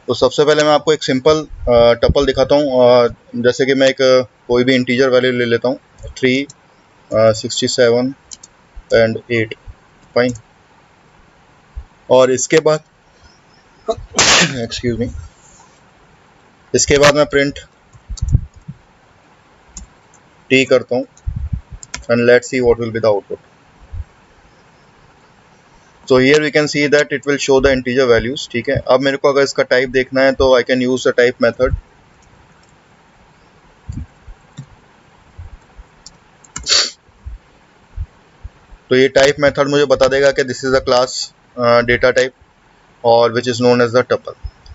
तो सबसे पहले मैं आपको एक सिंपल टपल दिखाता हूँ। जैसे कि मैं एक कोई भी इंटीजर वैल्यू ले लेता हूँ, 3, 67 एंड 8, फाइन। और इसके बाद एक्सक्यूज मी, इसके बाद मैं प्रिंट टी करता हूँ and let's see what will be the output. So here we can see that it will show the integer values, ठीक है। अब मेरे को अगर इसका टाइप देखना है तो I can use the type method। तो ये टाइप मेथड मुझे बता देगा कि this is a class data type और which is known as the tuple,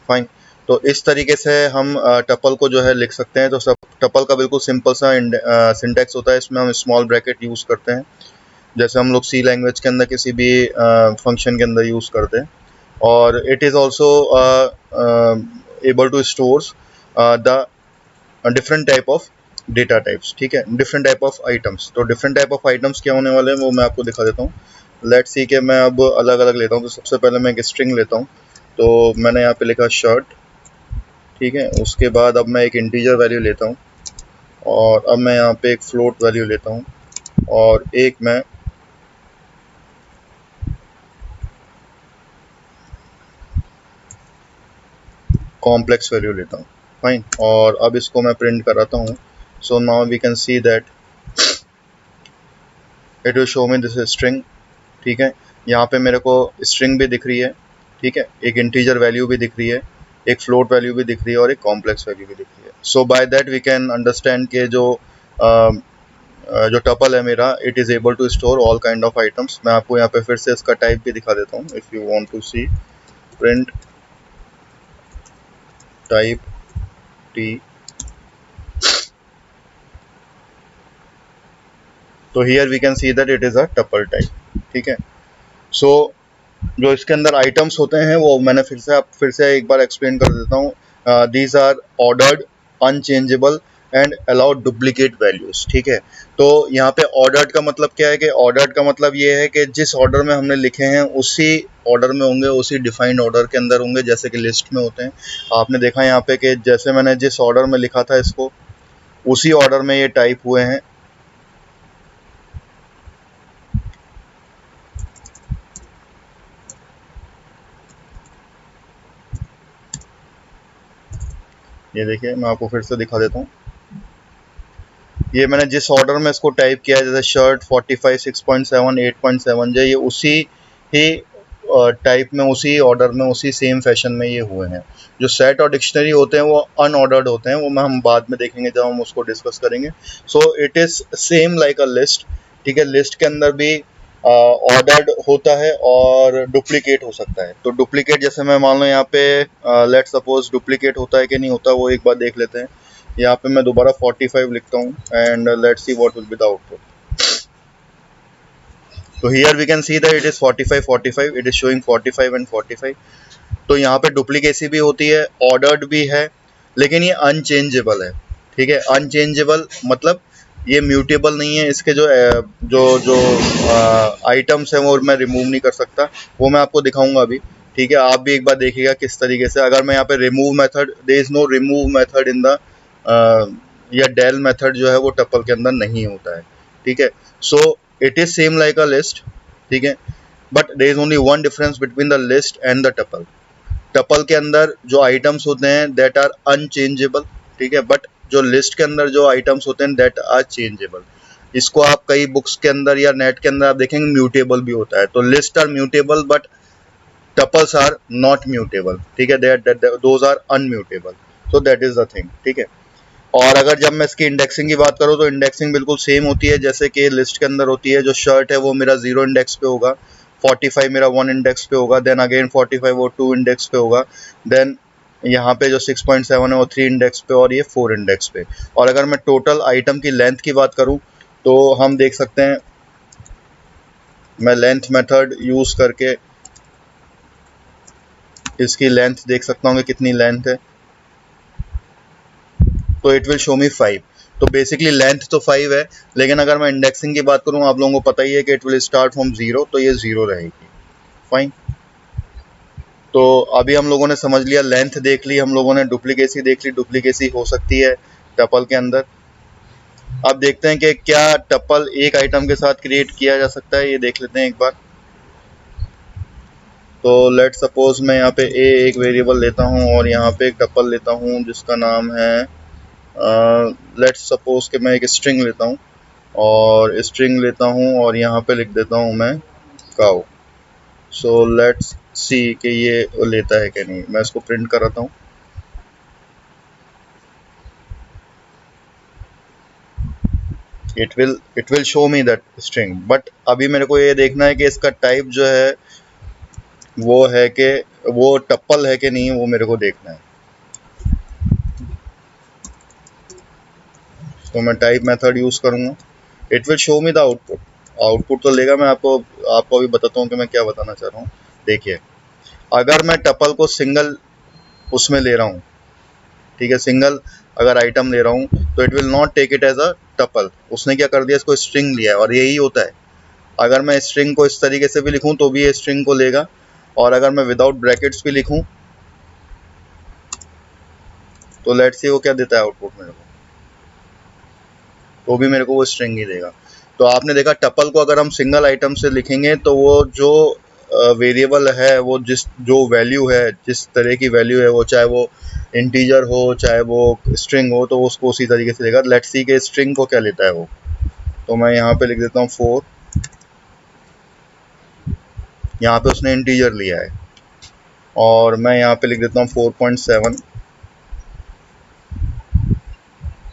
fine. तो इस तरीके से हम टपल को जो है लिख सकते हैं। तो सब टपल का बिल्कुल सिंपल सा सिंटेक्स होता है, इसमें हम स्मॉल ब्रैकेट यूज करते हैं, जैसे हम लोग सी लैंग्वेज के अंदर किसी भी फंक्शन के अंदर यूज करते हैं। और it is also able to stores the different type of data types, ठीक है, डिफरेंट टाइप ऑफ आइटम्स। तो डिफरेंट टाइप ऑफ आइटम्स क्या होने वाले हैं वो मैं आपको दिखा देता हूँ। लेट्स सी कि मैं अब अलग अलग लेता हूँ। तो सबसे पहले मैं एक स्ट्रिंग लेता हूँ, तो मैंने यहाँ पे लिखा शर्ट, ठीक है। उसके बाद अब मैं एक इंटीजर वैल्यू लेता हूँ और अब मैं यहाँ पे एक फ्लोट वैल्यू लेता हूँ और एक मैं कॉम्प्लेक्स वैल्यू लेता हूँ, फाइन। और अब इसको मैं प्रिंट कराता हूँ। So now we can see that it will show me this string, ठीक है। यहाँ पे मेरे को स्ट्रिंग भी दिख रही है, ठीक है, एक इंटीजर वैल्यू भी दिख रही है, एक फ्लोट वैल्यू भी दिख रही है और एक कॉम्प्लेक्स वैल्यू भी दिख रही है। So by that we can understand के जो टपल है मेरा, it is able to store all kind of items. मैं आपको यहाँ पे फिर से इसका टाइप भी दिखा देता हूँ। If you want to see print type T, तो here we can see that it is a tuple type, ठीक है। सो जो इसके अंदर आइटम्स होते हैं वो मैंने फिर से एक बार एक्सप्लेन कर देता हूँ। These are ordered, unchangeable and allowed duplicate values, ठीक है। तो यहाँ पे ऑर्डर्ड का मतलब क्या है कि ऑर्डर्ड का मतलब ये है कि जिस ऑर्डर में हमने लिखे हैं उसी ऑर्डर में होंगे, उसी डिफाइंड ऑर्डर के अंदर होंगे, जैसे कि लिस्ट में होते हैं। आपने देखा यहाँ पे कि जैसे मैंने जिस ऑर्डर में लिखा था इसको, उसी ऑर्डर में ये टाइप हुए हैं। ये देखिए, मैं आपको फिर से दिखा देता हूँ। ये मैंने जिस ऑर्डर में इसको टाइप किया है, जैसे शर्ट 45, 6.7, 8.7 जो ये उसी ही टाइप में, उसी ऑर्डर में, उसी सेम फैशन में ये हुए हैं। जो सेट और डिक्शनरी होते हैं वो अनऑर्डर्ड होते हैं, वो मैं हम बाद में देखेंगे जब हम उसको डिस्कस करेंगे। So it is same like a list, ठीक है। लिस्ट के अंदर भी ऑर्डर्ड होता है और डुप्लीकेट हो सकता है। तो डुप्लीकेट जैसे मैं मान लो यहाँ पे लेट सपोज डुप्लीकेट होता है कि नहीं होता, वो एक बार देख लेते हैं। यहाँ पे मैं दोबारा 45 लिखता हूँ and let's see what will be the output. तो here we can see that it is 45, 45, it is showing 45 and 45। तो यहाँ पे डुप्लीकेसी भी होती है, ऑर्डर्ड भी है, लेकिन ये अनचेंजेबल है, ठीक है। अनचेंजेबल मतलब ये म्यूटेबल नहीं है। इसके जो जो जो आइटम्स हैं वो मैं रिमूव नहीं कर सकता, वो मैं आपको दिखाऊंगा अभी, ठीक है। आप भी एक बार देखिएगा किस तरीके से। अगर मैं यहाँ पे remove method, there is no remove method in the या डेल मेथड जो है वो टपल के अंदर नहीं होता है, ठीक है। So it is same like a list, ठीक है, but there is only one difference between the list and the tuple. Tuple के अंदर जो आइटम्स होते हैं दैट आर अनचेंजेबल, ठीक है, बट जो लिस्ट के अंदर जो आइटम्स होते हैं दैट आर चेंजेबल। इसको आप कई बुक्स के अंदर या नेट के अंदर आप देखेंगे म्यूटेबल भी होता है। तो list are mutable but tuples are not mutable, ठीक है, those are unmutable. So that is the thing, ठीक है। और अगर जब मैं इसकी इंडेक्सिंग की बात करूँ तो इंडेक्सिंग बिल्कुल सेम होती है जैसे कि लिस्ट के अंदर होती है। जो शर्ट है वो मेरा 0 इंडेक्स पे होगा, 45 मेरा 1 इंडेक्स पे होगा, देन अगेन 45 वो 2 इंडेक्स पे होगा, देन यहाँ पे जो 6.7 है वो 3 इंडेक्स पे और ये 4 इंडेक्स पे। और अगर मैं टोटल आइटम की लेंथ की बात करूँ तो हम देख सकते हैं, मैं लेंथ मेथड यूज करके इसकी लेंथ देख सकता हूँ कि कितनी लेंथ है। तो इट विल शो मी 5। तो बेसिकली लेंथ तो 5 है, लेकिन अगर मैं इंडेक्सिंग की बात करूँ, आप लोगों को पता ही है कि इट विल स्टार्ट फ्रॉम 0, तो ये 0 रहेगी, फाइन। तो अभी हम लोगों ने समझ लिया, लेंथ देख ली हम लोगों ने, डुप्लीकेसी देख ली, डुप्लीकेसी हो सकती है टपल के अंदर। अब देखते हैं कि क्या टपल एक आइटम के साथ क्रिएट किया जा सकता है, ये देख लेते हैं एक बार। तो लेट सपोज मैं यहाँ पे ए एक वेरिएबल लेता हूँ और यहाँ पे एक टपल लेता हूँ जिसका नाम है लेट सपोज कि मैं एक स्ट्रिंग लेता हूँ और स्ट्रिंग लेता हूँ और यहाँ पे लिख देता हूँ मैं काउ। सो लेट्स सी कि ये लेता है कि नहीं। मैं इसको प्रिंट कराता हूँ। It will show me that string, but अभी मेरे को ये देखना है कि इसका टाइप जो है वो है कि वो टप्पल है कि नहीं, वो मेरे को देखना है। तो मैं टाइप मेथड यूज करूंगा। It will show me the output. Output तो लेगा। मैं आपको आपको अभी बताता हूँ कि मैं क्या बताना चाह रहा हूँ। देखिए, अगर मैं टपल को सिंगल उसमें ले रहा हूँ, ठीक है, सिंगल अगर आइटम ले रहा हूँ, तो it will not take it as a tuple. उसने क्या कर दिया, इसको स्ट्रिंग लिया है, और यही होता है। अगर मैं स्ट्रिंग को इस तरीके से भी लिखूं तो भी ये स्ट्रिंग को लेगा, और अगर मैं विदाउट ब्रैकेट्स भी लिखूं तो लेट्स सी वो क्या देता है आउटपुट मेरे को, तो भी मेरे को वो स्ट्रिंग ही देगा। तो आपने देखा, टपल को अगर हम सिंगल आइटम से लिखेंगे तो वो जो वेरिएबल है, वो जो वैल्यू है, जिस तरह की वैल्यू है, वो चाहे वो इंटीजर हो चाहे वो स्ट्रिंग हो, तो वो उसको उसी तरीके से देगा। लेट्स सी के स्ट्रिंग को क्या लेता है वो। तो मैं यहाँ पे लिख देता हूँ 4। यहाँ पे उसने इंटीजर लिया है, और मैं यहाँ पे लिख देता हूँ 4.7।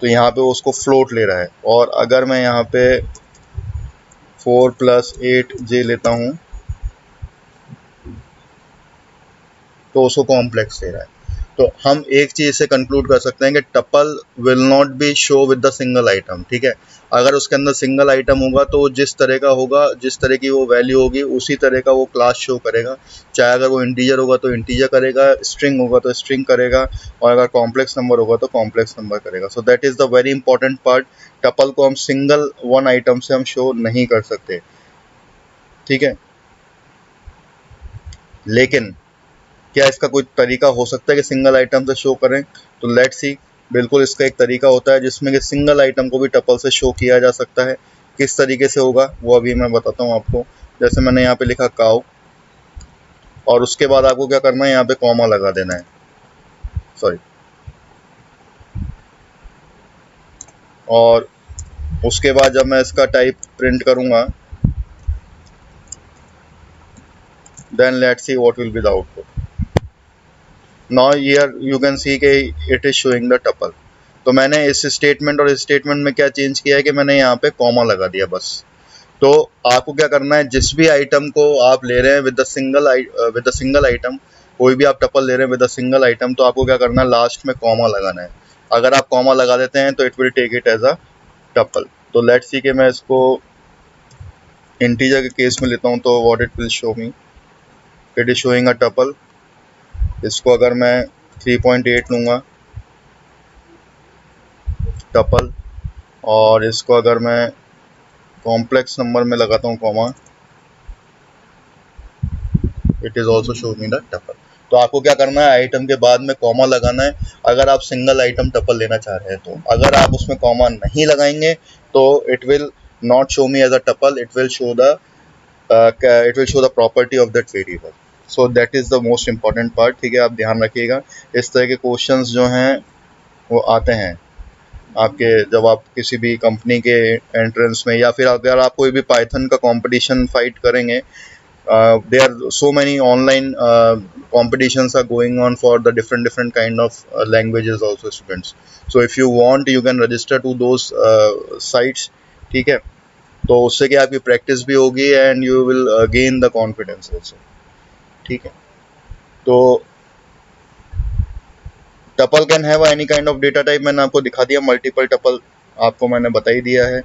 तो यहाँ पे उसको फ्लोट ले रहा है। और अगर मैं यहाँ पे 4+8 लेता हूँ तो उसको कॉम्प्लेक्स दे रहा है। तो हम एक चीज से कंक्लूड कर सकते हैं कि tuple will not be show with the single item. ठीक है, अगर उसके अंदर सिंगल आइटम होगा तो जिस तरह का होगा, जिस तरह की वो वैल्यू होगी, उसी तरह का वो क्लास शो करेगा। चाहे अगर वो इंटीजर होगा तो इंटीजर करेगा, स्ट्रिंग होगा तो स्ट्रिंग करेगा, और अगर कॉम्प्लेक्स नंबर होगा तो कॉम्प्लेक्स नंबर करेगा। सो that is the very important part. Tuple को हम सिंगल वन आइटम से हम शो नहीं कर सकते। ठीक है, लेकिन क्या इसका कोई तरीका हो सकता है कि सिंगल आइटम से शो करें? तो लेट्स सी। बिल्कुल, इसका एक तरीका होता है जिसमें कि सिंगल आइटम को भी टपल से शो किया जा सकता है। किस तरीके से होगा वो अभी मैं बताता हूँ आपको। जैसे मैंने यहाँ पे लिखा काउ, और उसके बाद आपको क्या करना है, यहाँ पे कॉमा लगा देना है। सॉरी। और उसके बाद जब मैं इसका टाइप प्रिंट करूंगा, then let's see what will be the output. Now here you can see के it is showing the tuple. तो मैंने इस स्टेटमेंट और इस स्टेटमेंट में क्या चेंज किया है कि मैंने यहाँ पे कॉमा लगा दिया बस। तो आपको क्या करना है, जिस भी आइटम को आप ले रहे हैं विद द सिंगल आइटम, कोई भी आप टपल ले रहे हैं विद द सिंगल आइटम, तो आपको क्या करना है, लास्ट में कॉमा लगाना है। अगर आप कॉमा लगा देते हैं तो it will take it as a tuple. तो लेट्स सी कि मैं इसको इंटीजर के केस में लेता हूँ, तो what it will show me, it is showing a tuple. इसको अगर मैं 3.8 लूँगा टपल, और इसको अगर मैं कॉम्प्लेक्स नंबर में लगाता हूँ comma, it is also show me the tuple. तो आपको क्या करना है, आइटम के बाद में कॉमा लगाना है अगर आप सिंगल आइटम टपल लेना चाह रहे हैं। तो अगर आप उसमें कॉमा नहीं लगाएंगे तो it will not show me as a tuple, it will show the property of that variable. So that is the most important part. ठीक है, आप ध्यान रखिएगा। इस तरह के क्वेश्चंस जो हैं वो आते हैं आपके, जब आप किसी भी कंपनी के एंट्रेंस में, या फिर अगर आप कोई भी पाइथन का कंपटीशन फाइट करेंगे। There are so many online competitions are going on for the different kind of languages also, students. So if you want, you can register to those sites. ठीक है, तो उससे क्या आपकी प्रैक्टिस भी होगी and you will gain the confidence also. ठीक है, तो tuple can have any kind of data type, मैंने आपको दिखा दिया। मल्टीपल टपल आपको मैंने बता ही दिया है।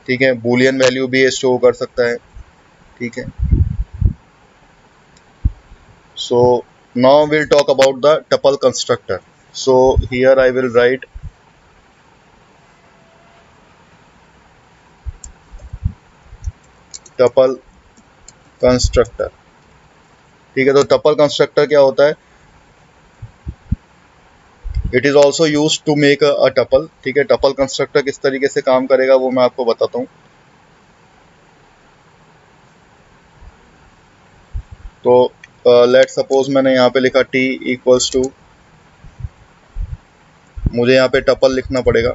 ठीक है, बूलियन वैल्यू भी स्टोर कर सकता है। ठीक है, so now we'll talk about the tuple constructor. So here I will write tuple constructor. ठीक है। तो टपल कंस्ट्रक्टर क्या होता है, it is also use to make a tuple. ठीक है, टपल कंस्ट्रक्टर किस तरीके से काम करेगा वो मैं आपको बताता हूँ। तो लेट सपोज मैंने यहाँ पे लिखा t इक्वल्स टू, मुझे यहाँ पे टपल लिखना पड़ेगा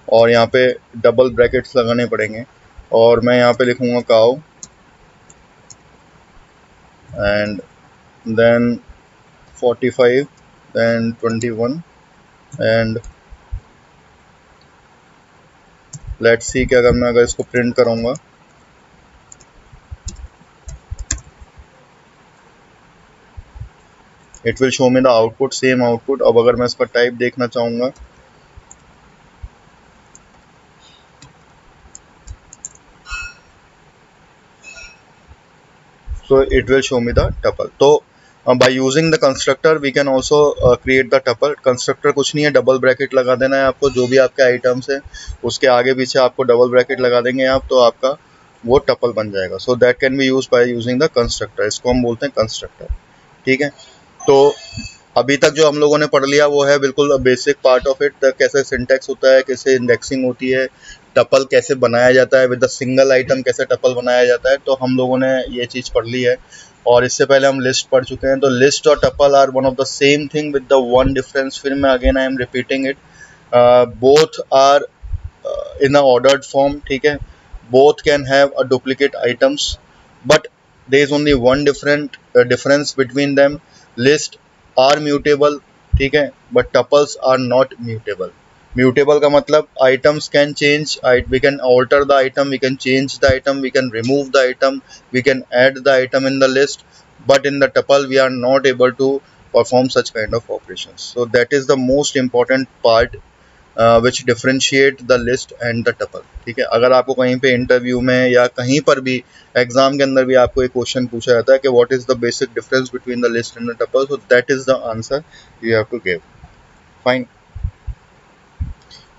और यहाँ पे डबल ब्रैकेट्स लगाने पड़ेंगे और मैं यहाँ पे लिखूंगा cow and then 45 then 21 and let's see कि अगर मैं अगर इसको प्रिंट करूंगा it will show me the output, same output. अब अगर मैं इसका टाइप देखना चाहूंगा so it will show me the tuple। तो by using the constructor we can also create the tuple। constructor कुछ नहीं है, डबल ब्रैकेट लगा देना है आपको, जो भी आपके आइटम्स है उसके आगे पीछे आपको डबल ब्रैकेट लगा देंगे आप, तो आपका वो टपल बन जाएगा। So that can be use by using the constructor, इसको हम बोलते हैं कंस्ट्रक्टर। ठीक है, तो अभी तक जो हम लोगों ने पढ़ लिया वो है बिल्कुल बेसिक पार्ट ऑफ इट, कैसे सिंटैक्स होता है, कैसे इंडेक्सिंग होती है, टपल कैसे बनाया जाता है, विद द सिंगल आइटम कैसे टपल बनाया जाता है, तो हम लोगों ने ये चीज़ पढ़ ली है। और इससे पहले हम लिस्ट पढ़ चुके हैं। तो लिस्ट और tuple are one of the same thing with the one difference. फिर मैं again I am repeating it, both are in a ordered form। ठीक है, both can have a duplicate items but there is only one difference between them। list are mutable, ठीक है, but tuples are not mutable। mutable का मतलब items can change, we can alter the item, we can change the item, we can remove the item, we can add the item in the list, but in the tuple we are not able to perform such kind of operations। so that is the most important part which differentiate the list and the tuple. ठीक है, अगर आपको कहीं पे interview में या कहीं पर भी एग्जाम के अंदर भी आपको एक क्वेश्चन पूछा जाता है कि what is the basic difference between the list and the tuple, so that is the answer you have to give. Fine.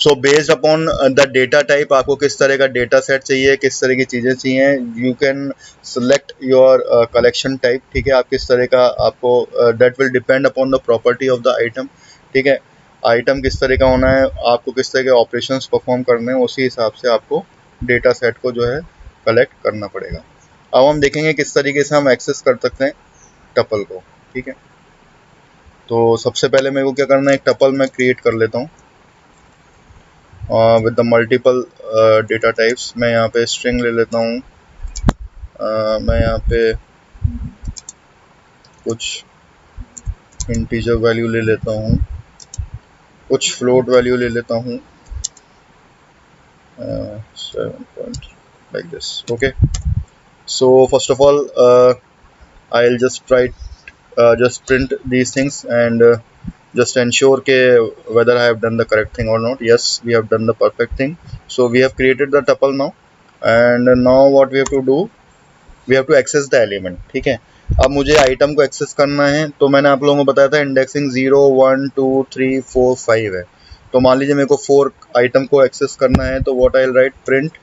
So based upon the data type, आपको किस तरह का डेटा सेट चाहिए, किस तरह की चीज़ें चाहिए, you can select your collection type. ठीक है, आप किस तरह का आपको, that will depend upon the property of the item. ठीक है, आइटम किस तरह का होना है, आपको किस तरह के ऑपरेशंस परफॉर्म करने हैं, उसी हिसाब से आपको डेटा सेट को जो है कलेक्ट करना पड़ेगा। अब हम देखेंगे किस तरीके से हम एक्सेस कर सकते हैं टपल को। ठीक है, तो सबसे पहले मेरे को क्या करना है, एक टपल मैं क्रिएट कर लेता हूँ with the multiple data types. मैं यहाँ पे स्ट्रिंग ले लेता हूँ, मैं यहाँ पे कुछ इंटीजर वैल्यू ले लेता हूँ, कुछ फ्लोट वैल्यू ले लेता हूँ, 7 point like this। okay, so first of all I'll just try just print these things and just ensure ke whether I have done the correct thing or not। yes, we have done the perfect thing। so we have created the tuple now and now what we have to do, we have to access the element। ठीक है, अब मुझे item को access करना है, तो मैंने आप लोगों को बताया था इंडेक्सिंग 0 1 2 3 4 5 है। तो मान लीजिए मेरे को 4 आइटम को एक्सेस करना है, तो what I will write, print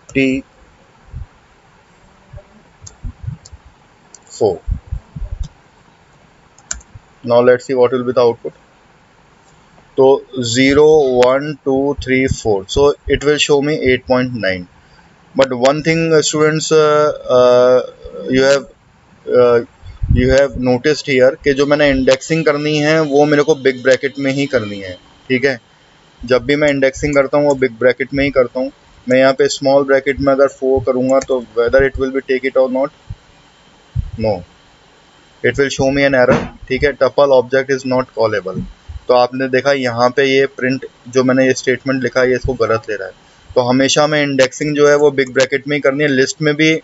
t 4। now let's see what will be the output। तो 0 1 2 3 4, so it will show me 8.9। but one thing students, you have noticed here कि जो मैंने इंडेक्सिंग करनी है वो मेरे को बिग ब्रैकेट में ही करनी है। ठीक है, जब भी मैं इंडेक्सिंग करता हूँ वो बिग ब्रैकेट में ही करता हूँ। मैं यहाँ पे स्मॉल ब्रैकेट में अगर 4 करूँगा तो whether it will be take it और not, no, it will show me an error. ठीक है, tuple object is not callable. तो आपने देखा यहाँ पे ये प्रिंट जो मैंने ये स्टेटमेंट लिखा है ये इसको गलत ले रहा है। तो हमेशा हमें इंडेक्सिंग जो है वो बिग ब्रैकेट में ही करनी है। लिस्ट में भी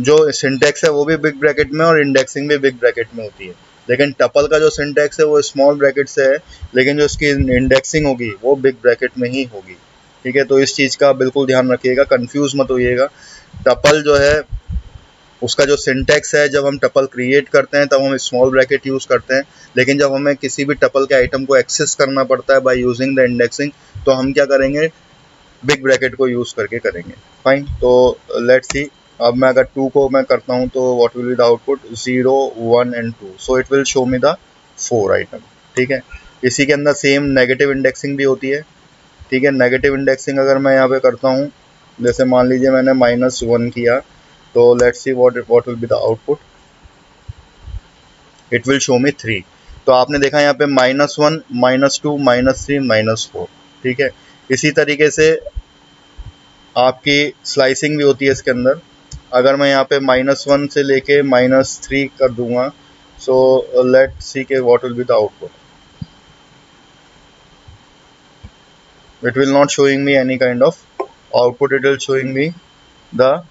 जो सिंटैक्स है वो भी बिग ब्रैकेट में और इंडेक्सिंग भी बिग ब्रैकेट में होती है, लेकिन टपल का जो सिंटैक्स है वो स्मॉल ब्रैकेट से है, लेकिन जो इसकी इंडेक्सिंग होगी वो बिग ब्रैकेट में ही होगी। ठीक है, तो इस चीज़ का बिल्कुल ध्यान रखिएगा, कंफ्यूज मत होइएगा। टपल जो है उसका जो सिंटैक्स है, जब हम टपल क्रिएट करते हैं तब हम स्मॉल ब्रैकेट यूज़ करते हैं, लेकिन जब हमें किसी भी टपल के आइटम को एक्सेस करना पड़ता है बाय यूजिंग द इंडेक्सिंग, तो हम क्या करेंगे, बिग ब्रैकेट को यूज करके करेंगे। फाइन, तो लेट्स सी। अब मैं अगर 2 को मैं करता हूं तो what will be the output, 0 1 and 2, so it will show me the 4 item. ठीक है, इसी के अंदर सेम नेगेटिव इंडेक्सिंग भी होती है। ठीक है, नेगेटिव इंडेक्सिंग अगर मैं यहाँ पे करता हूँ, जैसे मान लीजिए मैंने -1 किया, तो let's see what will be the output, it will show मी 3। तो आपने देखा यहाँ पे -1 -2 -3 -4। ठीक है, इसी तरीके से आपकी स्लाइसिंग भी होती है इसके अंदर। अगर मैं यहाँ पे -1 से लेके -3 कर दूंगा, सो लेट सी के what will be the output, it will not showing me any kind of output, it will showing me the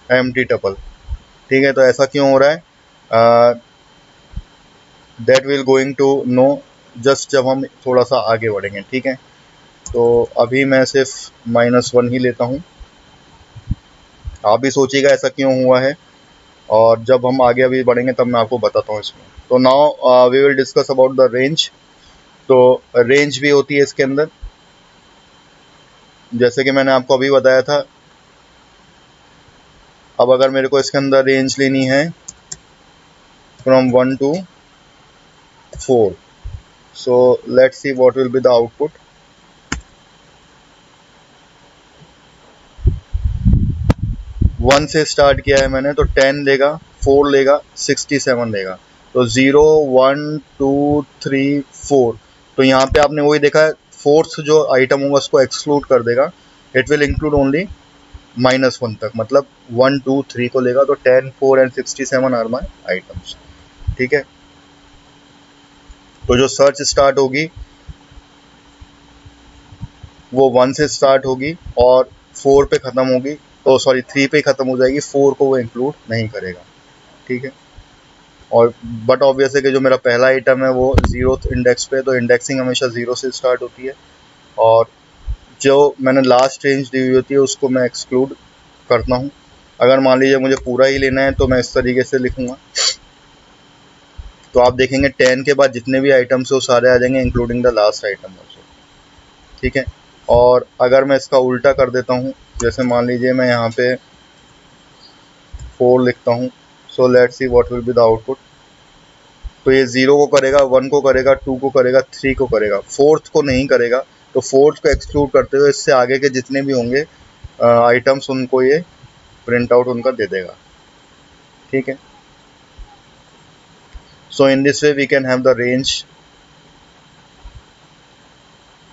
empty tuple. ठीक है, तो ऐसा क्यों हो रहा है, that will going to know just जब हम थोड़ा सा आगे बढ़ेंगे। ठीक है, तो अभी मैं सिर्फ -1 ही लेता हूँ, आप भी सोचिएगा ऐसा क्यों हुआ है, और जब हम आगे अभी बढ़ेंगे तब मैं आपको बताता हूँ इसमें। तो now we will discuss about the range. तो रेंज भी होती है इसके अंदर, जैसे कि मैंने आपको अभी बताया था। अब अगर मेरे को इसके अंदर रेंज लेनी है from 1 to 4, so let's see what will be the output. 1 से स्टार्ट किया है मैंने, तो 10 लेगा, 4 लेगा, 67 लेगा। तो 0 1 2 3 4, तो यहाँ पे आपने वही देखा है, फोर्थ जो आइटम होगा उसको एक्सक्लूड कर देगा, इट विल इंक्लूड ओनली -1 तक, मतलब 1 2 3 को लेगा, तो 10 4 एंड 67 आर माई आइटम्स। ठीक है, तो जो सर्च स्टार्ट होगी वो 1 से स्टार्ट होगी और 4 पे ख़त्म होगी, तो सॉरी 3 पे ख़त्म हो जाएगी, 4 को वो इंक्लूड नहीं करेगा। ठीक है, और बट ऑब्वियस है कि जो मेरा पहला आइटम है वो 0th इंडेक्स पे, तो इंडेक्सिंग हमेशा 0 से स्टार्ट होती है, और जो मैंने लास्ट रेंज दी हुई होती है उसको मैं एक्सक्लूड करता हूँ। अगर मान लीजिए मुझे पूरा ही लेना है तो मैं इस तरीके से लिखूँगा, तो आप देखेंगे 10 के बाद जितने भी आइटम्स है वो सारे आ जाएंगे, including the last item also. ठीक है, और अगर मैं इसका उल्टा कर देता हूँ, जैसे मान लीजिए मैं यहाँ पे 4 लिखता हूँ, so let's see what will be the output. तो ये 0 को करेगा, 1 को करेगा, 2 को करेगा, 3 को करेगा, फोर्थ को नहीं करेगा। तो फोर्थ को एक्सक्लूड करते हुए इससे आगे के जितने भी होंगे आइटम्स उनको ये प्रिंट आउट उनका दे देगा। ठीक है, so in this way we can have the range.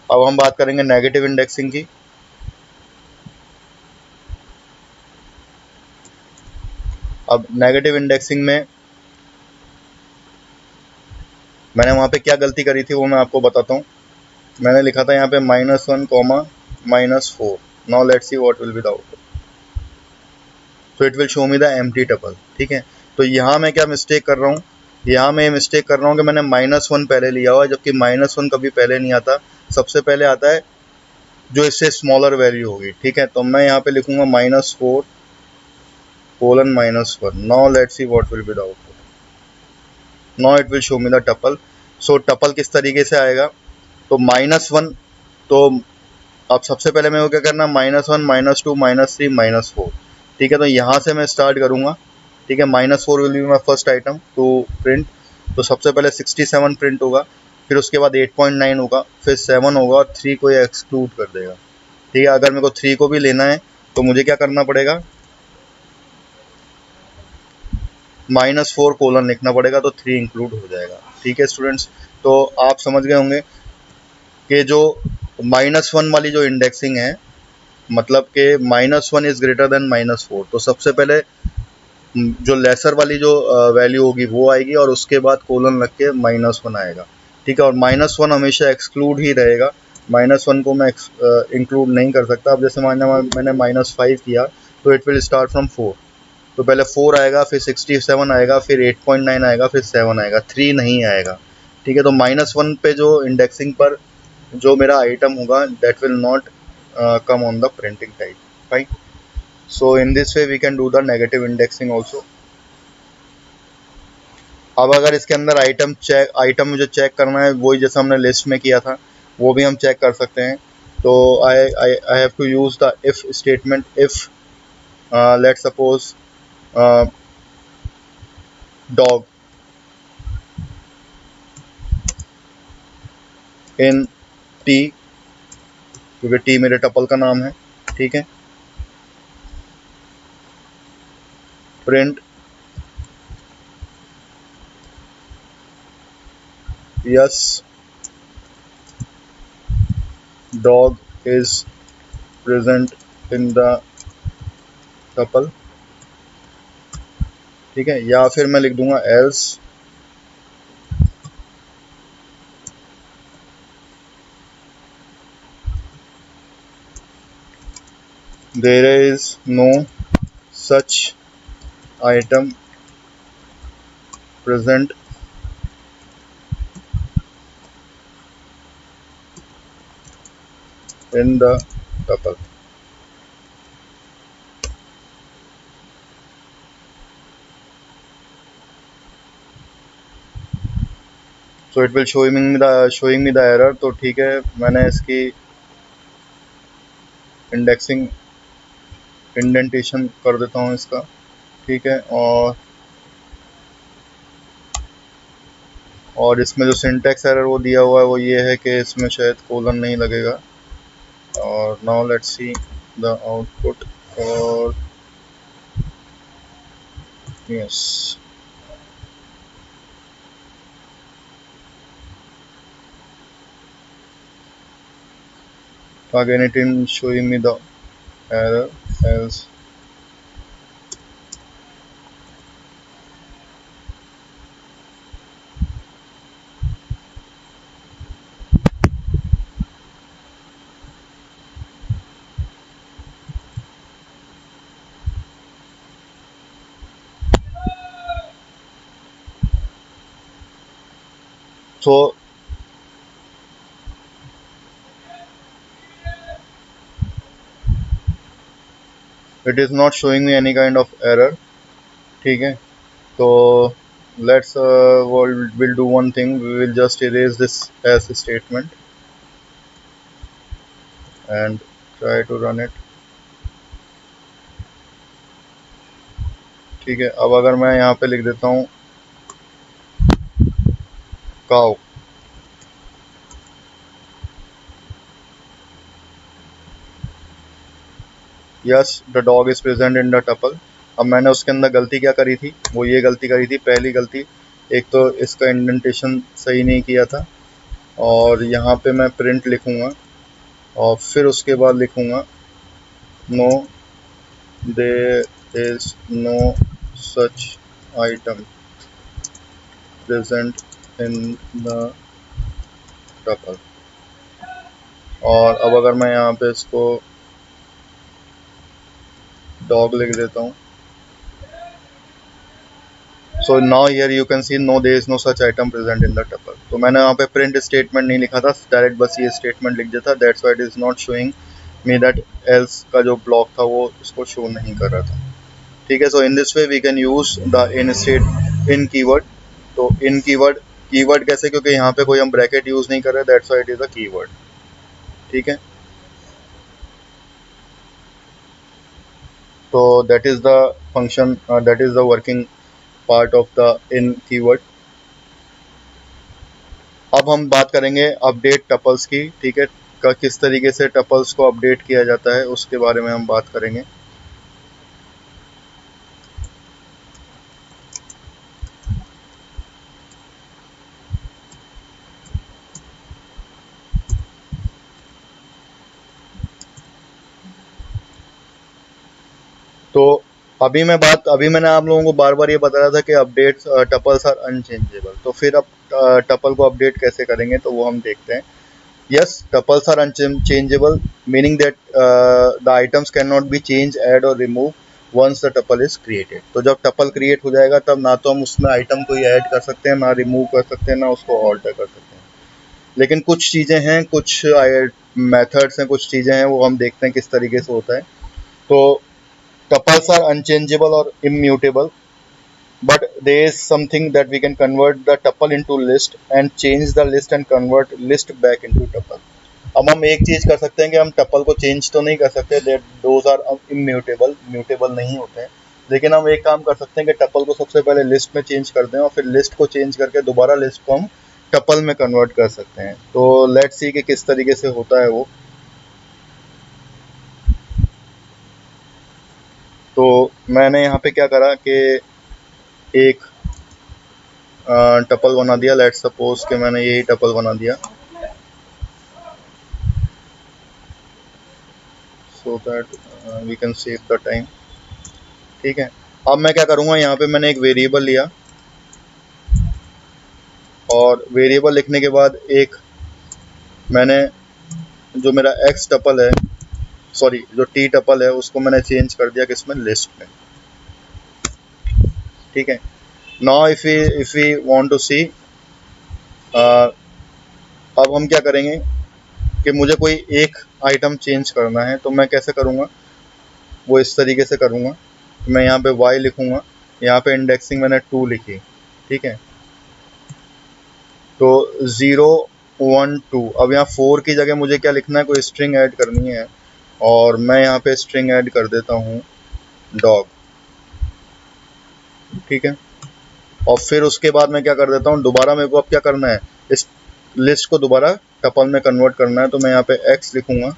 अब हम बात करेंगे नेगेटिव इंडेक्सिंग की। अब नेगेटिव इंडेक्सिंग में मैंने वहाँ पे क्या गलती करी थी वो मैं आपको बताता हूँ। मैंने लिखा था यहाँ पे -1 -4। Now let's see what will be the output, so it will show me the empty tuple. ठीक है, तो यहाँ मैं क्या मिस्टेक कर रहा हूँ, यहाँ मैं मिस्टेक कर रहा हूँ कि मैंने -1 पहले लिया हुआ है, जबकि -1 कभी पहले नहीं आता, सबसे पहले आता है जो इससे स्मॉलर वैल्यू होगी। ठीक है, तो मैं यहाँ पे लिखूंगा -4 -1। Now let's see what will be the output, now it will show me the tuple. So tuple किस तरीके से आएगा, तो -1, तो अब सबसे पहले मेरे को क्या करना, -1 -2 -3 -4। ठीक है, तो यहाँ से मैं स्टार्ट करूँगा। ठीक है, -4 will be my first item to print, तो सबसे पहले 67 प्रिंट होगा, फिर उसके बाद 8.9 होगा, फिर 7 होगा, और 3 को ये एक्सक्लूड कर देगा। ठीक है, अगर मेरे को 3 को भी लेना है तो मुझे क्या करना पड़ेगा, -4 कोलन लिखना पड़ेगा, तो 3 इंक्लूड हो जाएगा। ठीक है स्टूडेंट्स, तो आप समझ गए होंगे कि जो -1 वाली जो इंडेक्सिंग है, मतलब कि -1 इज ग्रेटर देन -4, तो सबसे पहले जो लेसर वाली जो वैल्यू होगी वो आएगी, और उसके बाद कोलन लग के -1 आएगा। ठीक है, और -1 हमेशा एक्सक्लूड ही रहेगा, -1 को मैं इंक्लूड नहीं कर सकता। अब जैसे माना मैंने -5 किया, तो इट विल स्टार्ट फ्रॉम 4, तो पहले 4 आएगा, फिर 67 आएगा, फिर 8.9 आएगा, फिर 7 आएगा, 3 नहीं आएगा। ठीक है, तो -1 पे जो इंडेक्सिंग पर जो मेरा आइटम होगा that will not come on the printing type, right? So in this way we can do the negative indexing also. अब अगर इसके अंदर आइटम मुझे चेक करना है, वही जैसा हमने लिस्ट में किया था वो भी हम चेक कर सकते हैं। So I have to use the if statement. If let's suppose dog in T, क्योंकि T मेरे टपल का नाम है, ठीक है, print yes dog is present in the tuple, ठीक है, या फिर मैं लिख दूंगा else there is no such item present in the tuple. So it will showing me the error. तो ठीक है, मैंने इसकी इंडेक्सिंग इंडेंटेशन कर देता हूँ इसका, ठीक है, और इसमें जो सिंटैक्स एरर वो दिया हुआ है वो ये है कि इसमें शायद कोलन नहीं लगेगा। और now let's see the output और yes, again it is showing me the error as so it is not showing me any kind of error, ठीक है। तो let's we'll do one thing, we will just erase this as a statement and try to run it, ठीक है। अब अगर मैं यहाँ पे लिख देता हूँ cow, yes the dog is present in the tuple। अब मैंने उसके अंदर गलती क्या करी थी, वो ये गलती करी थी, पहली गलती एक तो इसका इंडेंटेशन सही नहीं किया था, और यहाँ पे मैं प्रिंट लिखूँगा और फिर उसके बाद लिखूँगा no there is no such item present in the tuple. और अब अगर मैं यहाँ पे इसको डॉग लिख देता हूँ, so now here you can see no there is no such item present in the tuple. तो मैंने यहाँ पे प्रिंट स्टेटमेंट नहीं लिखा था, डायरेक्ट बस ये स्टेटमेंट लिख दिया था, that's why it is not showing me that else का जो ब्लॉक था वो इसको शो नहीं कर रहा था, ठीक है। So in this way we can use the in keyword. तो इन कीवर्ड कैसे, क्योंकि यहाँ पे कोई हम ब्रैकेट यूज नहीं कर रहे, that's why it is a keyword, ठीक है। तो that is the function, that is the working part of the in keyword. अब हम बात करेंगे अपडेट टपल्स की, ठीक है, किस तरीके से टपल्स को अपडेट किया जाता है उसके बारे में हम बात करेंगे। तो अभी मैंने आप लोगों को बार बार ये बता रहा था कि अपडेट्स टपल्स आर अनचेंजेबल। तो फिर अब टपल को अपडेट कैसे करेंगे, तो वो हम देखते हैं। Yes, tuples are unchangeable, meaning that the items cannot be changed, add or remove once the tuple is created। तो जब टपल क्रिएट हो जाएगा तब ना तो हम उसमें आइटम कोई ऐड कर सकते हैं, ना रिमूव कर सकते हैं, ना उसको ऑल्टर कर सकते हैं। लेकिन कुछ चीज़ें हैं, कुछ मेथड्स हैं, कुछ चीज़ें हैं, वो हम देखते हैं किस तरीके से होता है। तो टपल्स आर अनचेंजेबल और immutable, but there is something that we can convert the tuple into list and change the list and convert list back into tuple। अब हम एक चीज कर सकते हैं कि हम टपल को चेंज तो नहीं कर सकते, that those are immutable, mutable नहीं होते हैं, लेकिन हम एक काम कर सकते हैं कि टपल को सबसे पहले लिस्ट में चेंज कर दें और फिर लिस्ट को चेंज करके दोबारा लिस्ट को हम टपल में कन्वर्ट कर सकते हैं। तो लेट्स सी कि किस तरीके से होता है वो। तो मैंने यहाँ पे क्या करा कि एक टपल बना दिया, लेट्स सपोज कि मैंने यही टपल बना दिया, so that we can save the time. ठीक है, अब मैं क्या करूँगा, यहाँ पे मैंने एक वेरिएबल लिया और वेरिएबल लिखने के बाद एक मैंने जो मेरा एक्स टपल है, सॉरी जो टी टपल है, उसको मैंने चेंज कर दिया किसमें, लिस्ट में। ठीक है, now if we want to see, अब हम क्या करेंगे कि मुझे कोई एक आइटम चेंज करना है, तो मैं कैसे करूँगा, वो इस तरीके से करूँगा। मैं यहाँ पे y लिखूँगा, यहाँ पे इंडेक्सिंग मैंने 2 लिखी। ठीक है, तो 0 1 2, अब यहाँ 4 की जगह मुझे क्या लिखना है, कोई स्ट्रिंग ऐड करनी है, और मैं यहाँ पे स्ट्रिंग ऐड कर देता हूँ डॉग। ठीक है, और फिर उसके बाद मैं क्या कर देता हूँ, दोबारा मेरे को अब क्या करना है, इस लिस्ट को दोबारा टपल में कन्वर्ट करना है, तो मैं यहाँ पे x लिखूँगा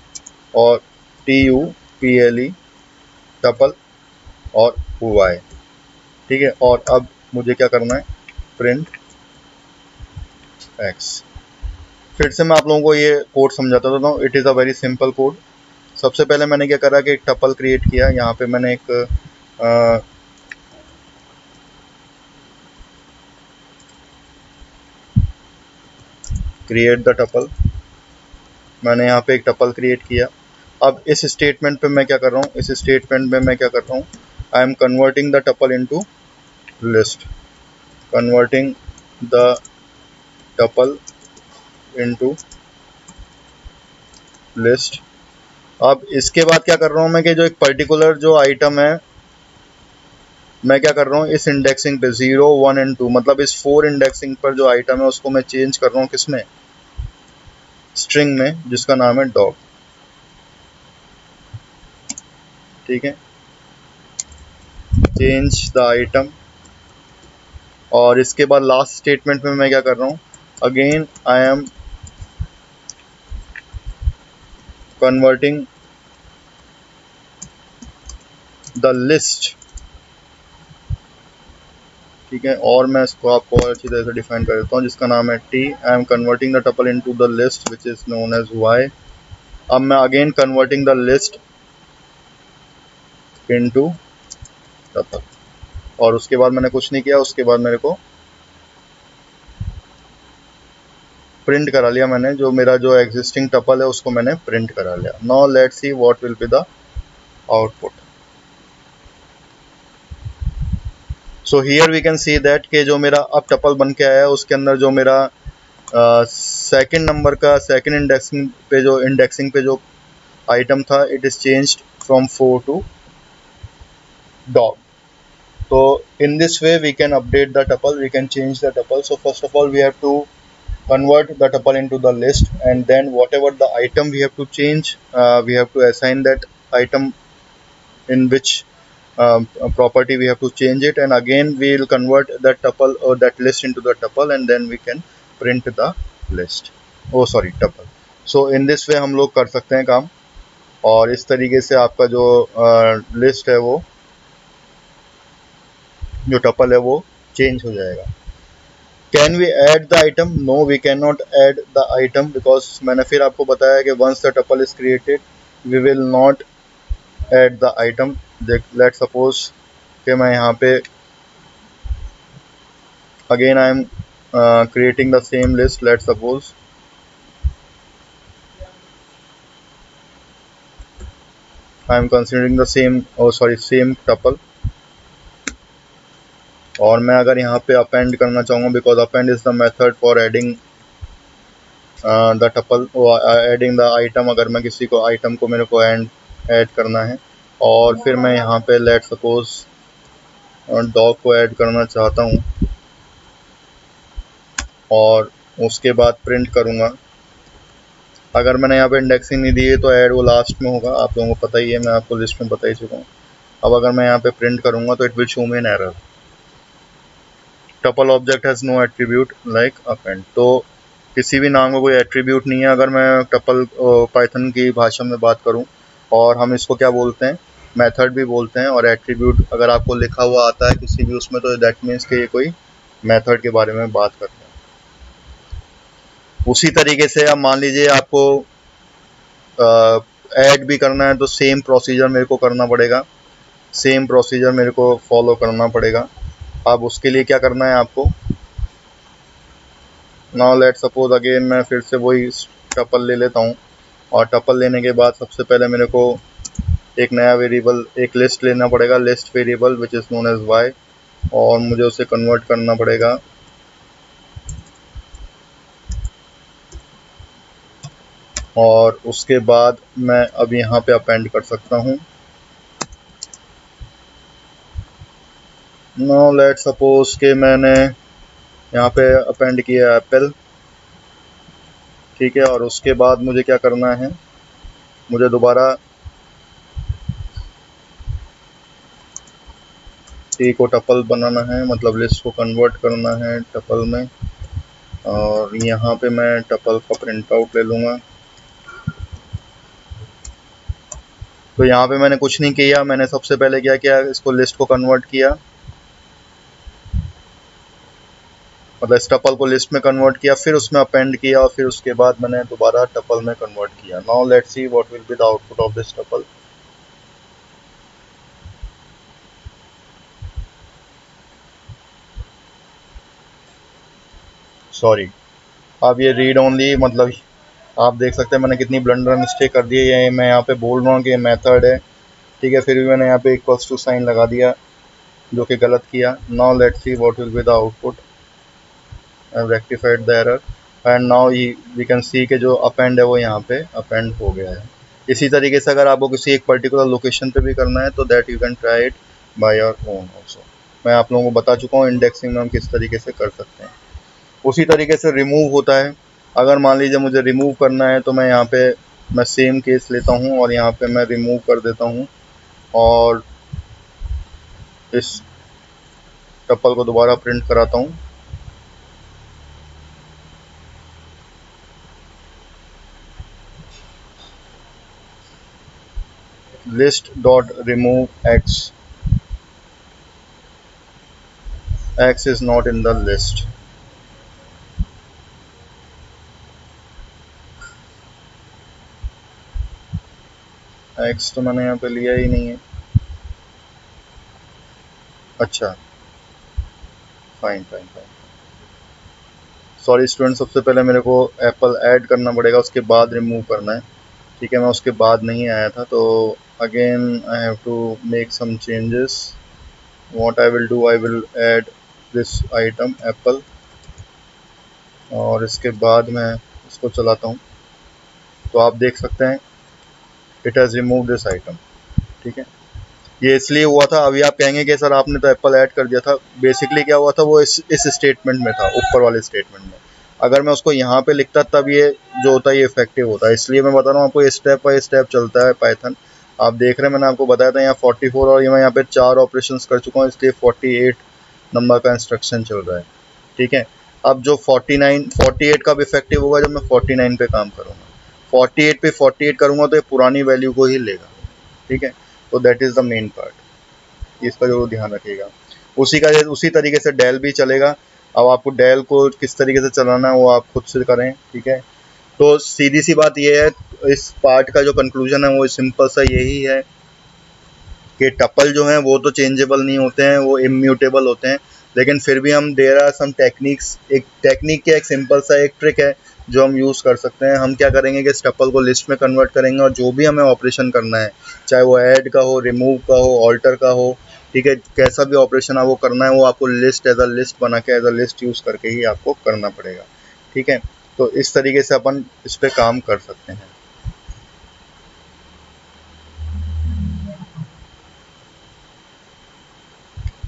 और TUPLE टपल और y। ठीक है, और अब मुझे क्या करना है, प्रिंट x। फिर से मैं आप लोगों को ये कोड समझाता देता हूँ, it is a very simple code. सबसे पहले मैंने क्या करा कि एक टपल क्रिएट किया, यहाँ पे मैंने एक क्रिएट द टपल, मैंने यहाँ पे एक टपल क्रिएट किया। अब इस स्टेटमेंट पे मैं क्या कर रहा हूँ, इस स्टेटमेंट में मैं क्या कर रहा हूँ, आई am converting the tuple into list, converting the tuple into list. अब इसके बाद क्या कर रहा हूँ मैं कि जो एक पर्टिकुलर जो आइटम है, मैं क्या कर रहा हूँ, इस इंडेक्सिंग पे 0 1 एंड 2, मतलब इस 4 इंडेक्सिंग पर जो आइटम है उसको मैं चेंज कर रहा हूँ किसमें, स्ट्रिंग में, जिसका नाम है डॉग। ठीक है, चेंज द आइटम, और इसके बाद लास्ट स्टेटमेंट में मैं क्या कर रहा हूँ, again I am converting the list. ठीक है, और मैं इसको आपको और अच्छी तरह से डिफाइन कर देता हूँ, जिसका नाम है T, I am converting the tuple into the list which is known as Y. अब मैं again converting the list into tuple, और उसके बाद मैंने कुछ नहीं किया, उसके बाद मेरे को प्रिंट करा लिया, मैंने जो मेरा जो एग्जिस्टिंग टपल है उसको मैंने प्रिंट करा लिया। Now let's see what will be the output. So here we can see that कि जो मेरा अब टपल बन के आया है, उसके अंदर जो मेरा सेकंड नंबर का सेकंड इंडेक्सिंग पे जो आइटम था, it is changed from 4 to dog. So in this way we can update the tuple, we can change the tuple. So first of all we have to convert the tuple into the list, and then whatever the item we have to change, we have to assign that item in which property we have to change it, and again we will convert that tuple or that list into the tuple, and then we can print the list, oh sorry tuple. So in this way हम लोग कर सकते हैं काम, और इस तरीके से आपका जो लिस्ट है वो, जो टपल है वो चेंज हो जाएगा। Can we add the item, no we can not add the item, because मैंने फिर आपको बताया कि once the tuple is created we will not add the item. Let suppose कि मैं यहाँ पे again I am creating the same list, let's suppose I am considering the same, oh sorry, same tuple, और मैं अगर यहाँ पे append करना चाहूँगा, because append is the method for adding the tuple, adding the item, अगर मैं किसी को आइटम को मेरे को ऐड करना है, और फिर मैं यहाँ पे लेट सपोज डॉग को ऐड करना चाहता हूँ, और उसके बाद प्रिंट करूँगा अगर मैंने यहाँ पे इंडेक्सिंग नहीं दी है तो ऐड वो लास्ट में होगा, आप लोगों को पता ही है, मैं आपको लिस्ट में बता ही चुका हूँ। अब अगर मैं यहाँ पे प्रिंट करूँगा तो it will show me an error, tuple object has no attribute like append. तो किसी भी नाम का कोई एट्रीब्यूट नहीं है अगर मैं टपल पाइथन की भाषा में बात करूँ, और हम इसको क्या बोलते हैं, मेथड भी बोलते हैं। और एट्रीब्यूट अगर आपको लिखा हुआ आता है किसी भी उसमें तो दैट मीन्स कि ये कोई मेथड के बारे में बात करते हैं। उसी तरीके से अब मान लीजिए आपको ऐड भी करना है तो सेम प्रोसीजर मेरे को करना पड़ेगा, सेम प्रोसीजर मेरे को फॉलो करना पड़ेगा। अब उसके लिए क्या करना है आपको, नाउ लेट सपोज अगेन मैं फिर से वही टपल ले लेता हूँ, और टपल लेने के बाद सबसे पहले मेरे को एक नया वेरिएबल, एक लिस्ट लेना पड़ेगा, list variable which is known as Y, और मुझे उसे कन्वर्ट करना पड़ेगा और उसके बाद मैं अब यहाँ पे अपेंड कर सकता हूँ। नाउ लेट सपोज के मैंने यहाँ पे अपेंड किया एप्पल, ठीक है, और उसके बाद मुझे क्या करना है, मुझे दोबारा ए को टपल बनाना है, मतलब लिस्ट को कन्वर्ट करना है टपल में, और यहाँ पे मैं टपल का प्रिंट आउट ले लूँगा। तो यहाँ पे मैंने कुछ नहीं किया, मैंने सबसे पहले क्या किया, इसको लिस्ट को कन्वर्ट किया, मतलब इस टपल को लिस्ट में कन्वर्ट किया, फिर उसमें अपेंड किया, और फिर उसके बाद मैंने दोबारा टपल में कन्वर्ट किया। Now let's see what will be the output of this tuple. Sorry, अब ये रीड ओनली, मतलब आप देख सकते हैं मैंने कितनी ब्लंडर मिस्टेक कर दी है। ये मैं यहाँ पे बोल रहा हूँ कि ये मेथड है, ठीक है, फिर भी मैंने यहाँ पे इक्वल्स टू साइन लगा दिया, जो कि गलत किया। Now let's see what will be the output. I have rectified the error and now we can see कि जो अपेंड है वो यहाँ पे अपेंड हो गया है। इसी तरीके से अगर आपको किसी एक पर्टिकुलर लोकेशन पे भी करना है तो that you can try it by your own also. मैं आप लोगों को बता चुका हूँ इंडेक्सिंग में हम किस तरीके से कर सकते हैं। उसी तरीके से रिमूव होता है। अगर मान लीजिए मुझे रिमूव करना है तो मैं यहाँ पे मैं सेम केस लेता हूँ और यहाँ पे मैं रिमूव कर देता हूँ, और इस टप्पल को दोबारा प्रिंट कराता हूँ। List dot remove x, x is not in the list. X तो मैंने यहाँ पे लिया ही नहीं है। अच्छा, fine fine fine, sorry student, सबसे पहले मेरे को एप्पल ऐड करना पड़ेगा, उसके बाद रिमूव करना है, ठीक है, मैं उसके बाद नहीं आया था। तो again I have to make some changes. What I will do, I will add this item apple, और इसके बाद मैं इसको चलाता हूँ तो आप देख सकते हैं it has remove this item, ठीक है। ये इसलिए हुआ था, अभी आप कहेंगे कि सर आपने तो एप्पल ऐड कर दिया था। बेसिकली क्या हुआ था, वो इस स्टेटमेंट में था, ऊपर वाले स्टेटमेंट में। अगर मैं उसको यहाँ पे लिखता तब ये जो होता है ये इफेक्टिव होता है। इसलिए मैं बता रहा हूँ आपको, ये स्टेप बाय स्टेप चलता है पाइथन। आप देख रहे हैं मैंने आपको बताया था यहाँ 44, और ये मैं यहाँ पे 4 ऑपरेशंस कर चुका हूँ, इसलिए 48 नंबर का इंस्ट्रक्शन चल रहा है, ठीक है। अब जो 48 कब इफेक्टिव होगा, जब मैं 49 पे काम करूँगा। 48 पे 48 करूँगा तो ये पुरानी वैल्यू को ही लेगा, ठीक है। तो that is the main part, इसका जरूर ध्यान रखिएगा। उसी तरीके से डेल भी चलेगा। अब आपको डेल को किस तरीके से चलाना है वो आप खुद से करें, ठीक है। तो सीधी सी बात ये है, इस पार्ट का जो कंक्लूजन है वो सिंपल सा यही है कि टपल जो हैं वो तो चेंजेबल नहीं होते हैं, वो इम्यूटेबल होते हैं। लेकिन फिर भी हम, देयर आर सम टेक्निक्स, एक टेक्निक क्या, एक सिंपल सा एक ट्रिक है जो हम यूज़ कर सकते हैं। हम क्या करेंगे कि इस टपल को लिस्ट में कन्वर्ट करेंगे, और जो भी हमें ऑपरेशन करना है, चाहे वो ऐड का हो, रिमूव का हो, ऑल्टर का हो, ठीक है, कैसा भी ऑपरेशन आपको करना है वो आपको लिस्ट एज अ लिस्ट बना के, एज अ लिस्ट यूज़ करके ही आपको करना पड़ेगा, ठीक है। तो इस तरीके से अपन इस पर काम कर सकते हैं।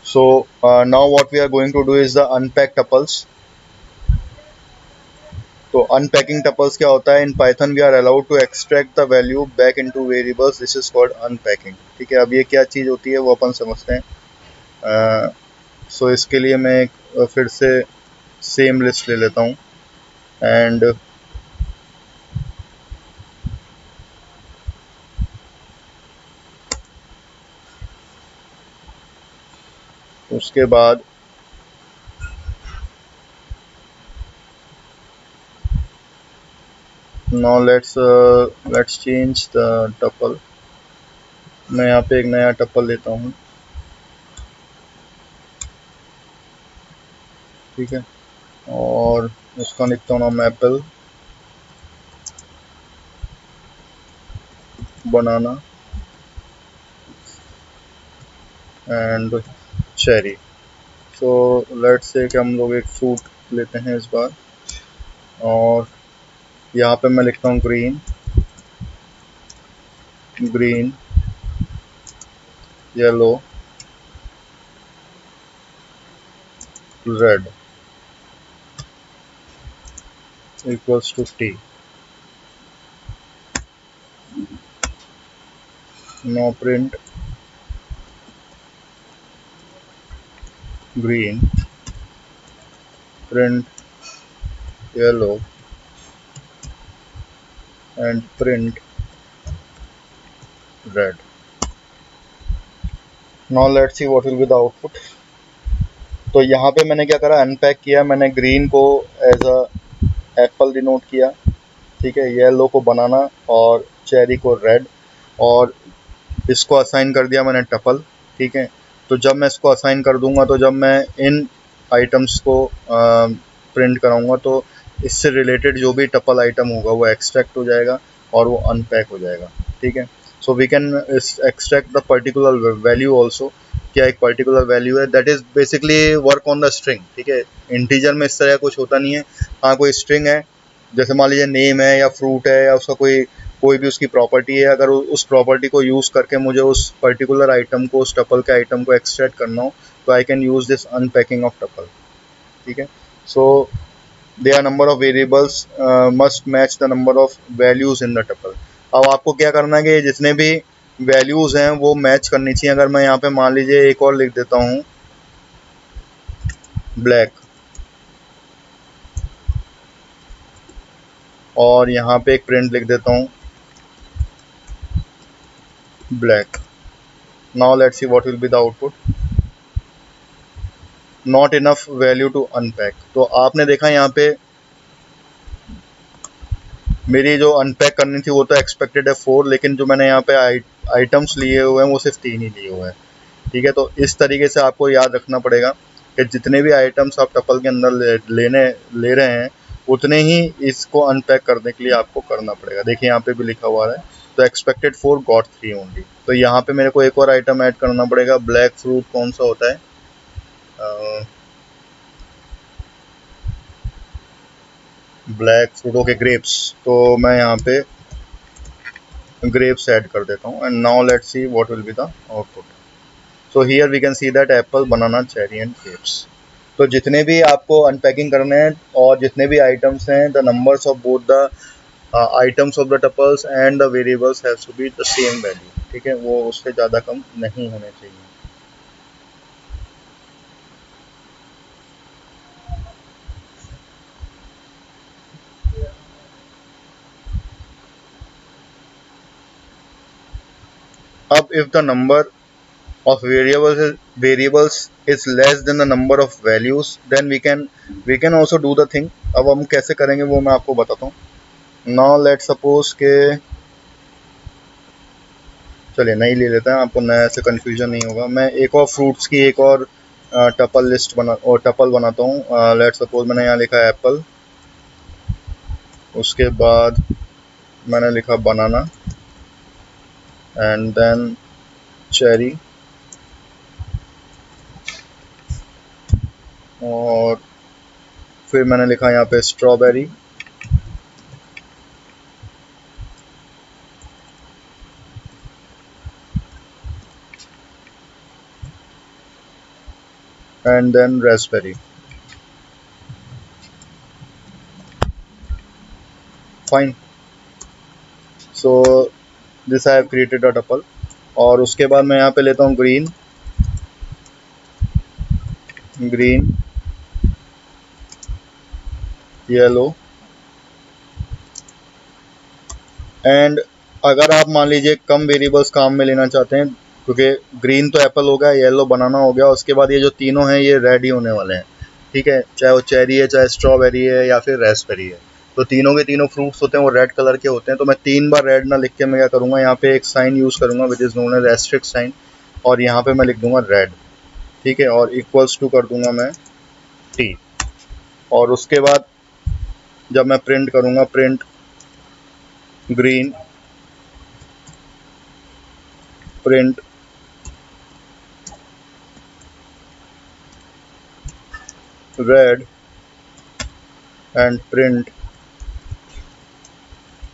So, now what we are going to do is the unpack tuples. तो अनपैकिंग टपल्स क्या होता है, in Python we are allowed to extract the value back into variables, this is called unpacking. ठीक है, अब ये क्या चीज़ होती है वो अपन समझते हैं। सो इसके लिए मैं एक फिर से सेम लिस्ट ले लेता हूँ एंड उसके बाद now let's change the tuple. मैं यहाँ पे एक नया टपल लेता हूँ। ठीक है, और उसका लिखता हूँ नाम Apple, banana and cherry. So let's say कि हम लोग एक फ्रूट लेते हैं इस बार, और यहाँ पे मैं लिखता हूँ green, green, yellow, red equals to T. No print green, print yellow and print red. Now let's see what will be the output. तो यहाँ पे मैंने क्या करा, अनपैक किया, मैंने ग्रीन को एज अ एप्पल डिनोट किया, ठीक है, येलो को बनाना और चेरी को रेड, और इसको असाइन कर दिया मैंने टपल। ठीक है, तो जब मैं इसको असाइन कर दूंगा, तो जब मैं इन आइटम्स को प्रिंट कराऊंगा, तो इससे रिलेटेड जो भी टपल आइटम होगा वो एक्सट्रैक्ट हो जाएगा और वो अनपैक हो जाएगा। ठीक है, so we can extract the particular value also. क्या एक पर्टिकुलर वैल्यू है, that is basically work on the string. ठीक है, इंटीजर में इस तरह कुछ होता नहीं है। हाँ, कोई स्ट्रिंग है, जैसे मान लीजिए नेम है या फ्रूट है या उसका कोई भी उसकी प्रॉपर्टी है, अगर उस प्रॉपर्टी को यूज़ करके मुझे उस पर्टिकुलर आइटम को, उस टपल के आइटम को एक्सट्रैक्ट करना हो, तो I can use this unpacking of tuple. ठीक है, so there number of variables must match the number of values in the tuple. अब आपको क्या करना है कि जितने भी वैल्यूज हैं वो मैच करनी चाहिए। अगर मैं यहाँ पे मान लीजिए एक और लिख देता हूँ ब्लैक, और यहाँ पे एक प्रिंट लिख देता हूँ black. Now let's see what will be the output. Not enough value to unpack. तो आपने देखा यहाँ पे मेरी जो अनपैक करनी थी वो तो एक्सपेक्टेड है 4, लेकिन जो मैंने यहाँ पे आइटम्स लिए हुए हैं वो सिर्फ 3 ही लिए हुए हैं। ठीक है, तो इस तरीके से आपको याद रखना पड़ेगा कि जितने भी आइटम्स आप टपल के अंदर ले रहे हैं, उतने ही इसको अनपैक करने के लिए आपको करना पड़ेगा। देखिए यहाँ पे भी लिखा हुआ है, तो एक्सपेक्टेड 4 गॉट 3 ओनली। तो यहाँ पे मेरे को एक और आइटम ऐड करना पड़ेगा। ब्लैक फ्रूट कौन सा होता है, ब्लैक फ्रूट, ओके, ग्रेप्स। तो मैं यहाँ पे grapes ऐड कर देता हूँ, and now let's see what will be the output. So here we can see that apple, banana, cherry and grapes. तो जितने भी आपको अनपैकिंग करने हैं और जितने भी आइटम्स हैं, the numbers of both the items of the tuples and the variables have to be the same value. ठीक है, वो उससे ज़्यादा कम नहीं होने चाहिए। अब if the number of variables is less than the number of values, then we can also do the thing। अब हम कैसे करेंगे वो मैं आपको बताता हूँ। now let's suppose के, चलिए नई ले लेते हैं, आपको नया से कंफ्यूजन नहीं होगा। मैं एक और फ्रूट्स की एक और टपल बनाता हूँ। लेट्स सपोज मैंने यहाँ लिखा एप्पल, उसके बाद मैंने लिखा बनाना एंड देन चेरी, और फिर मैंने लिखा यहाँ पे strawberry, and then raspberry. Fine. So this I have created a tuple. और उसके बाद मैं यहाँ पे लेता हूँ ग्रीन, ग्रीन, येलो एंड अगर आप मान लीजिए कम वेरिएबल्स काम में लेना चाहते हैं, क्योंकि ग्रीन तो एप्पल हो गया, येलो बनाना हो गया, उसके बाद ये जो तीनों हैं ये रेड ही होने वाले हैं, ठीक है, चाहे वो चेरी है, चाहे स्ट्रॉबेरी है या फिर रेस्पबेरी है, तो तीनों के तीनों फ्रूट्स होते हैं वो रेड कलर के होते हैं। तो मैं 3 बार रेड ना लिख के मैं क्या करूँगा, यहाँ पे एक साइन यूज़ करूँगा which is known as asterisk sign, और यहाँ पे मैं लिख दूंगा रेड, ठीक है, और इक्वल्स टू कर दूंगा मैं टी। और उसके बाद जब मैं प्रिंट करूँगा, print green, print red and print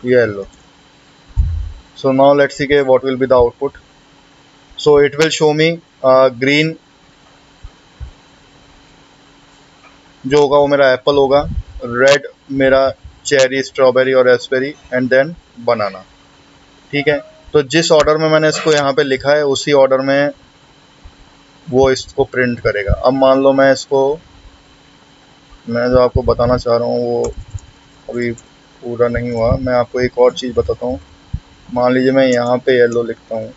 yellow. So now let's see what will be the output. So it will show me green जो होगा वो मेरा एप्पल होगा, रेड मेरा चेरी, स्ट्रॉबेरी और रेस्पबेरी एंड देन बनाना, ठीक है। तो जिस ऑर्डर में मैंने इसको यहाँ पे लिखा है उसी ऑर्डर में वो इसको प्रिंट करेगा। अब मान लो मैं इसको, मैं जो आपको बताना चाह रहा हूँ वो अभी पूरा नहीं हुआ, मैं आपको एक और चीज़ बताता हूँ। मान लीजिए मैं यहाँ पे येलो लिखता हूँ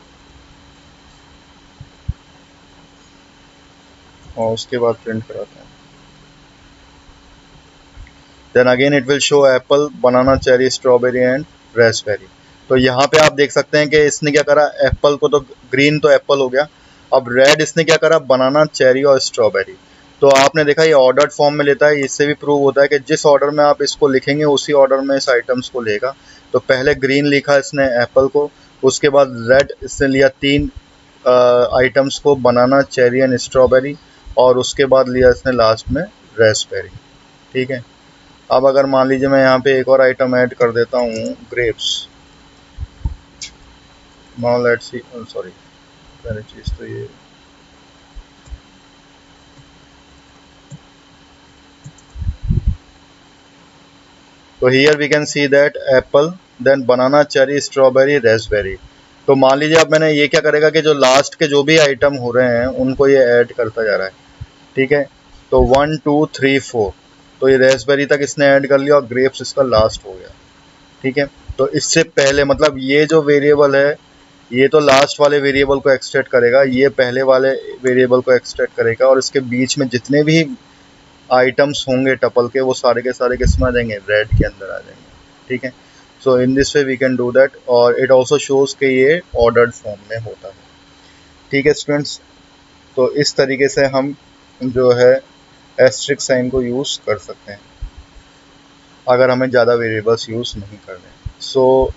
और उसके बाद प्रिंट कराता हूँ, then again it will show apple, banana, cherry, strawberry and raspberry. तो यहाँ पे आप देख सकते हैं कि इसने क्या करा, एप्पल को तो ग्रीन तो एप्पल हो गया, अब रेड इसने क्या करा, बनाना, चेरी और स्ट्रॉबेरी। तो आपने देखा ये ऑर्डर्ड फॉर्म में लेता है, इससे भी प्रूव होता है कि जिस ऑर्डर में आप इसको लिखेंगे उसी ऑर्डर में इस आइटम्स को लेगा। तो पहले ग्रीन लिखा इसने एप्पल को, उसके बाद रेड इसने लिया 3 आइटम्स को, बनाना, चेरी एंड स्ट्रॉबेरी, और उसके बाद लिया इसने लास्ट में रेस्पबेरी, ठीक है। अब अगर मान लीजिए मैं यहाँ पे एक और आइटम ऐड कर देता हूँ, grapes. Now let's see, sorry पहली चीज़ तो ये, तो here we can see that apple, then banana, cherry, strawberry, raspberry. तो मान लीजिए अब मैंने ये क्या करेगा कि जो लास्ट के जो भी आइटम हो रहे हैं उनको ये ऐड करता जा रहा है, ठीक है। तो 1 2 3 4, तो ये रेस्पबेरी तक इसने ऐड कर लिया और ग्रेप्स इसका लास्ट हो गया, ठीक है। तो इससे पहले मतलब ये जो वेरिएबल है ये तो लास्ट वाले वेरिएबल को एक्सट्रैक्ट करेगा, ये पहले वाले वेरिएबल को एक्सट्रैक्ट करेगा, और इसके बीच में जितने भी आइटम्स होंगे टपल के वो सारे के सारे किस में आ जाएंगे, रेड के अंदर आ जाएंगे, ठीक है। So in this way we can do that, और इट ऑल्सो शोज कि ये ऑर्डर्ड फॉर्म में होता है, ठीक है स्टूडेंट्स। तो इस तरीके से हम जो है एस्ट्रिक साइन को यूज़ कर सकते हैं अगर हमें ज़्यादा वेरिएबल्स यूज़ नहीं करने। सो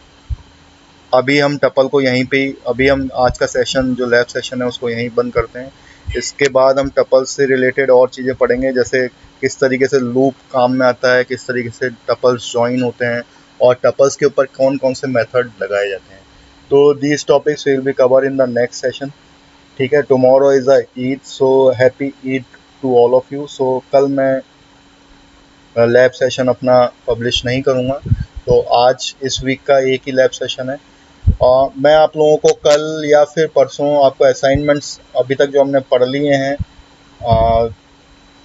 अभी हम टपल को यहीं पे ही, अभी हम आज का सेशन जो लैब सेशन है उसको यहीं बंद करते हैं। इसके बाद हम टपल से रिलेटेड और चीज़ें पढ़ेंगे, जैसे किस तरीके से लूप काम में आता है, किस तरीके से टपल्स जॉइन होते हैं, और टपल्स के ऊपर कौन कौन से मेथड लगाए जाते हैं। तो these topics will be cover in the next session, ठीक है। Tomorrow is a Eid, so happy Eid to all of you. सो कल मैं लैब सेशन अपना पब्लिश नहीं करूँगा, तो आज इस वीक का एक ही लैब सेशन है। मैं आप लोगों को कल या फिर परसों आपको असाइनमेंट्स अभी तक जो हमने पढ़ लिए हैं,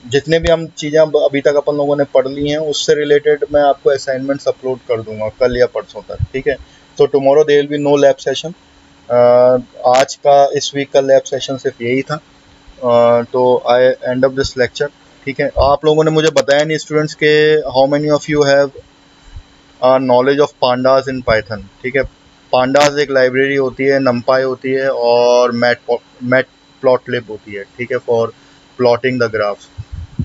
जितने भी हम चीज़ें अभी तक अपन लोगों ने पढ़ ली हैं उससे रिलेटेड मैं आपको असाइनमेंट्स अपलोड कर दूंगा कल या परसों तक, ठीक है। तो tomorrow there will be no lab session. आज का इस वीक का लैब सेशन सिर्फ यही था। तो आई एंड ऑफ दिस लेक्चर, ठीक है। आप लोगों ने मुझे बताया नहीं स्टूडेंट्स के how many of you have knowledge of pandas in Python, ठीक है। पांडास एक लाइब्रेरी होती है, नमपाई होती है और मैट प्लॉटलिब होती है, ठीक है, फॉर प्लॉटिंग द ग्राफ।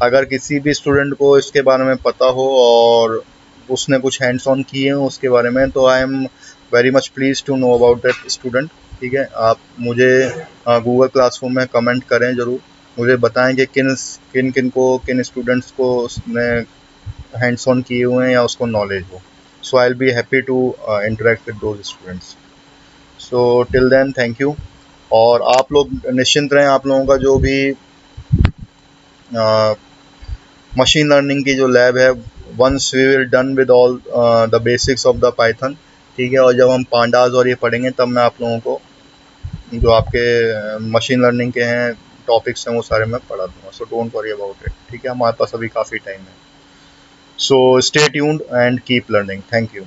अगर किसी भी स्टूडेंट को इसके बारे में पता हो और उसने कुछ हैंड्स ऑन किए हो उसके बारे में, तो I am very much please to know about that student, ठीक है। आप मुझे गूगल क्लासरूम में कमेंट करें ज़रूर, मुझे बताएं कि किन किन किन को, किन स्टूडेंट्स को उसने हैंड्स ऑन किए हुए हैं या उसको नॉलेज हो। So I will be happy to interact with those students. So till then thank you, और आप लोग निश्चिंत रहें, आप लोगों का जो भी मशीन लर्निंग की जो लैब है once we will done with all the basics of the Python, ठीक है, और जब हम पांडास और ये पढ़ेंगे तब मैं आप लोगों को जो आपके मशीन लर्निंग के हैं टॉपिक्स हैं वो सारे मैं पढ़ा दूंगा, so don't worry about it, ठीक है, हमारे पास अभी काफ़ी टाइम है। So stay tuned and keep learning. Thank you.